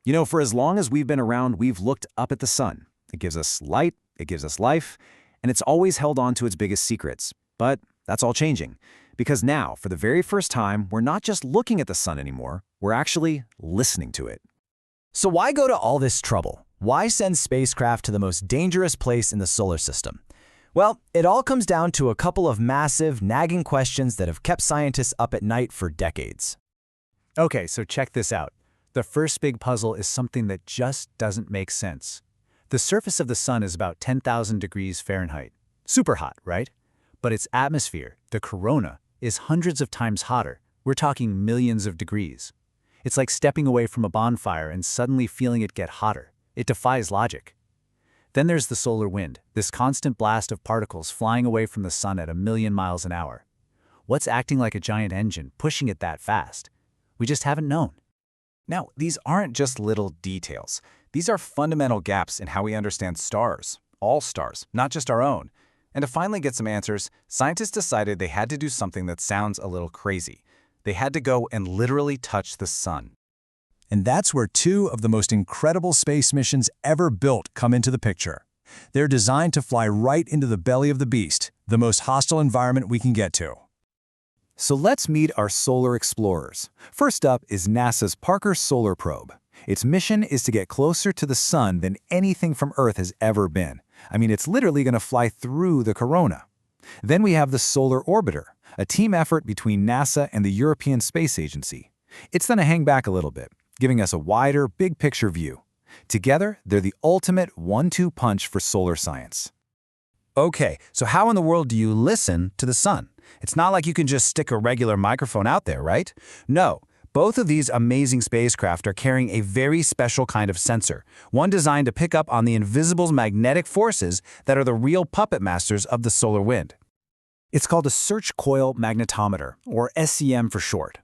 You know, for as long as we've been around, we've looked up at the sun. It gives us light, it gives us life, and it's always held on to its biggest secrets. But that's all changing. Because now, for the very first time, we're not just looking at the sun anymore, we're actually listening to it. So why go to all this trouble? Why send spacecraft to the most dangerous place in the solar system? Well, it all comes down to a couple of massive, nagging questions that have kept scientists up at night for decades. Okay, so check this out. The first big puzzle is something that just doesn't make sense. The surface of the sun is about 10,000 degrees Fahrenheit. Super hot, right? But its atmosphere, the corona, is hundreds of times hotter. We're talking millions of degrees. It's like stepping away from a bonfire and suddenly feeling it get hotter. It defies logic. Then there's the solar wind, this constant blast of particles flying away from the sun at 1,000,000 miles an hour. What's acting like a giant engine, pushing it that fast? We just haven't known. Now, these aren't just little details. These are fundamental gaps in how we understand stars, all stars, not just our own. And to finally get some answers, scientists decided they had to do something that sounds a little crazy. They had to go and literally touch the sun. And that's where two of the most incredible space missions ever built come into the picture. They're designed to fly right into the belly of the beast, the most hostile environment we can get to. So let's meet our solar explorers. First up is NASA's Parker Solar Probe. Its mission is to get closer to the sun than anything from Earth has ever been. I mean, it's literally going to fly through the corona. Then we have the Solar Orbiter, a team effort between NASA and the European Space Agency. It's going to hang back a little bit, giving us a wider, big-picture view. Together, they're the ultimate one-two punch for solar science. Okay, so how in the world do you listen to the sun? It's not like you can just stick a regular microphone out there, right? No, both of these amazing spacecraft are carrying a very special kind of sensor, one designed to pick up on the invisible magnetic forces that are the real puppet masters of the solar wind. It's called a search-coil magnetometer, or SCM for short.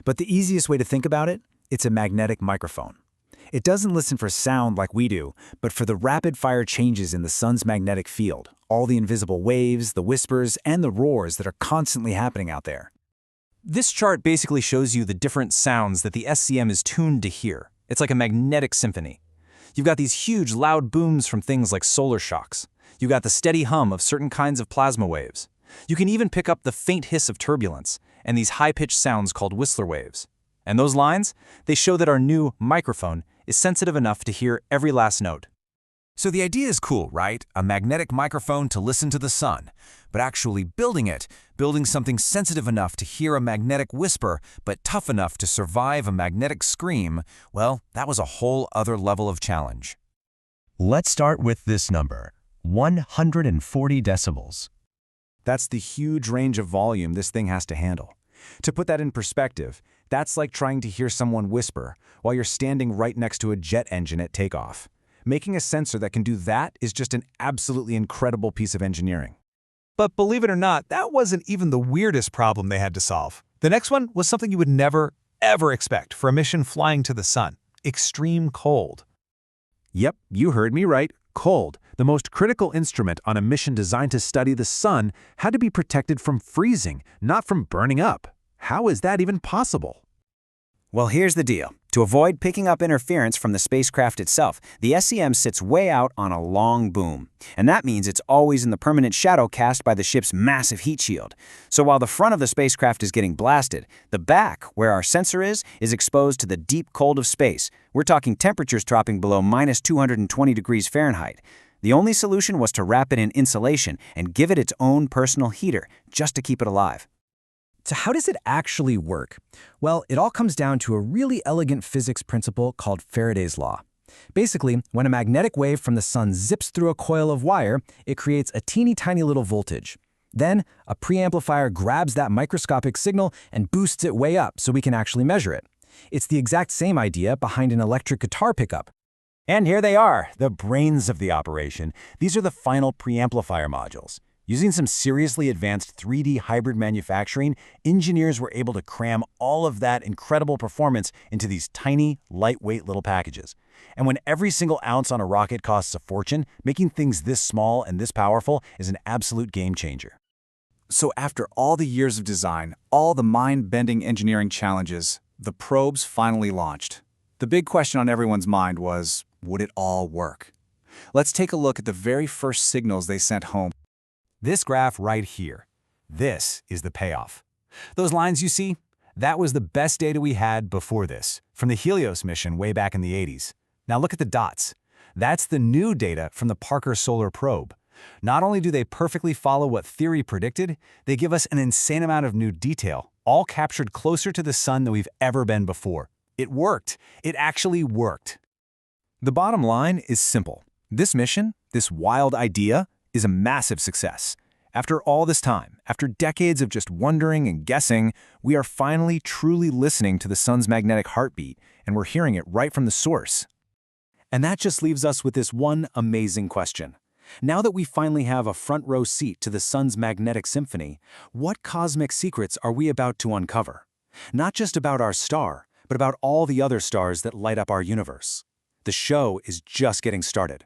But the easiest way to think about it, it's a magnetic microphone. It doesn't listen for sound like we do, but for the rapid-fire changes in the sun's magnetic field, all the invisible waves, the whispers, and the roars that are constantly happening out there. This chart basically shows you the different sounds that the SCM is tuned to hear. It's like a magnetic symphony. You've got these huge, loud booms from things like solar shocks. You've got the steady hum of certain kinds of plasma waves. You can even pick up the faint hiss of turbulence and these high-pitched sounds called Whistler waves. And those lines, they show that our new microphone is sensitive enough to hear every last note. So the idea is cool, right? A magnetic microphone to listen to the sun. But actually building something sensitive enough to hear a magnetic whisper, but tough enough to survive a magnetic scream, well, that was a whole other level of challenge. Let's start with this number, 140 decibels. That's the huge range of volume this thing has to handle. To put that in perspective, that's like trying to hear someone whisper while you're standing right next to a jet engine at takeoff. Making a sensor that can do that is just an absolutely incredible piece of engineering. But believe it or not, that wasn't even the weirdest problem they had to solve. The next one was something you would never, ever expect for a mission flying to the sun: extreme cold. Yep, you heard me right. Cold, the most critical instrument on a mission designed to study the sun, had to be protected from freezing, not from burning up. How is that even possible? Well, here's the deal. To avoid picking up interference from the spacecraft itself, the SEM sits way out on a long boom. And that means it's always in the permanent shadow cast by the ship's massive heat shield. So while the front of the spacecraft is getting blasted, the back, where our sensor is exposed to the deep cold of space. We're talking temperatures dropping below minus 220 degrees Fahrenheit. The only solution was to wrap it in insulation and give it its own personal heater, just to keep it alive. So how does it actually work? Well, it all comes down to a really elegant physics principle called Faraday's law. Basically, when a magnetic wave from the sun zips through a coil of wire, it creates a teeny tiny little voltage. Then, a preamplifier grabs that microscopic signal and boosts it way up so we can actually measure it. It's the exact same idea behind an electric guitar pickup. And here they are, the brains of the operation. These are the final preamplifier modules. Using some seriously advanced 3D hybrid manufacturing, engineers were able to cram all of that incredible performance into these tiny, lightweight little packages. And when every single ounce on a rocket costs a fortune, making things this small and this powerful is an absolute game changer. So after all the years of design, all the mind-bending engineering challenges, the probes finally launched. The big question on everyone's mind was, would it all work? Let's take a look at the very first signals they sent home. This graph right here. This is the payoff. Those lines you see? That was the best data we had before this, from the Helios mission way back in the 80s. Now look at the dots. That's the new data from the Parker Solar Probe. Not only do they perfectly follow what theory predicted, they give us an insane amount of new detail, all captured closer to the sun than we've ever been before. It worked. It actually worked. The bottom line is simple. This mission, this wild idea, is a massive success. After all this time, after decades of just wondering and guessing, we are finally truly listening to the sun's magnetic heartbeat, and we're hearing it right from the source. And that just leaves us with this one amazing question. Now that we finally have a front-row seat to the sun's magnetic symphony, what cosmic secrets are we about to uncover? Not just about our star, but about all the other stars that light up our universe. The show is just getting started.